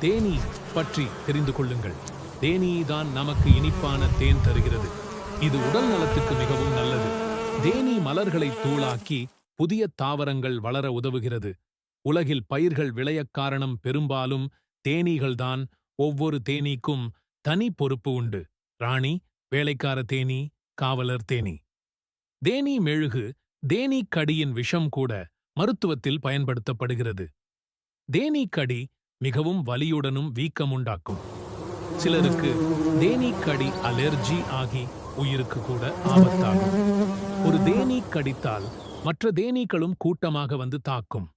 தேனீ பற்றி தெரிந்து கொள்ளுங்கள். தேனீ தான் நமக்கு இனிப்பான தேன் தருகிறது. இது உடல் நலத்துக்கு மிகவும் நல்லது. தேனீ மலர்களை தூளாக்கி புதிய தாவரங்கள் வளர உதவுகிறது. உலகில் பயிர்கள் விளையக் காரணம் பெரும்பாலும் தேனீகள்தான். ஒவ்வொரு தேனீக்கும் தனி பொறுப்பு உண்டு. ராணி, வேலைக்கார தேனீ, காவலர் தேனீ. தேனீ மெழுகு, தேனீக் கடியின் விஷம் கூட மருத்துவத்தில் பயன்படுத்தப்படுகிறது. தேனீக் கடி மிகவும் வலியுடனும் வீக்கமுண்டாக்கும். சிலருக்கு தேனீக் கடி அலர்ஜி ஆகி உயிருக்கு கூட ஆபத்தாகும். ஒரு தேனீக் கடித்தால் மற்ற தேனீக்களும் கூட்டமாக வந்து தாக்கும்.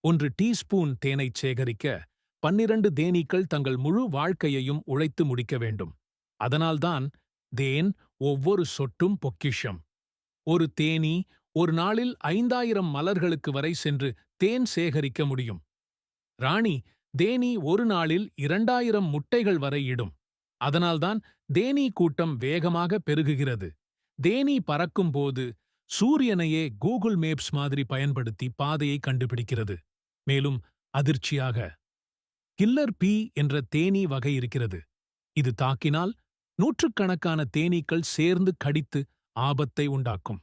1 டீஸ்பூன் தேனைச் சேகரிக்க 12 தேனீக்கள் தங்கள் முழு வாழ்க்கையையும் உழைத்து முடிக்க வேண்டும். அதனால்தான் தேன் ஒவ்வொரு சொட்டும் பொக்கிஷம். ஒரு தேனீ ஒரு நாளில் 5000 மலர்களுக்கு வரை சென்று தேன் சேகரிக்க முடியும். ராணி தேனீ ஒரு நாளில் 2000 முட்டைகள் வரை இடும். அதனால்தான் தேனீ கூட்டம் வேகமாக பெருகுகிறது. தேனீ பறக்கும்போது சூரியனையே கூகுள் மேப்ஸ் மாதிரி பயன்படுத்தி பாதையை கண்டுபிடிக்கிறது. மேலும் அதிர்ச்சியாக கில்லர் பீ என்ற தேனீ வகை இருக்கிறது. இது தாக்கினால் நூற்றுக்கணக்கான தேனீக்கள் சேர்ந்து கடித்து ஆபத்தை உண்டாக்கும்.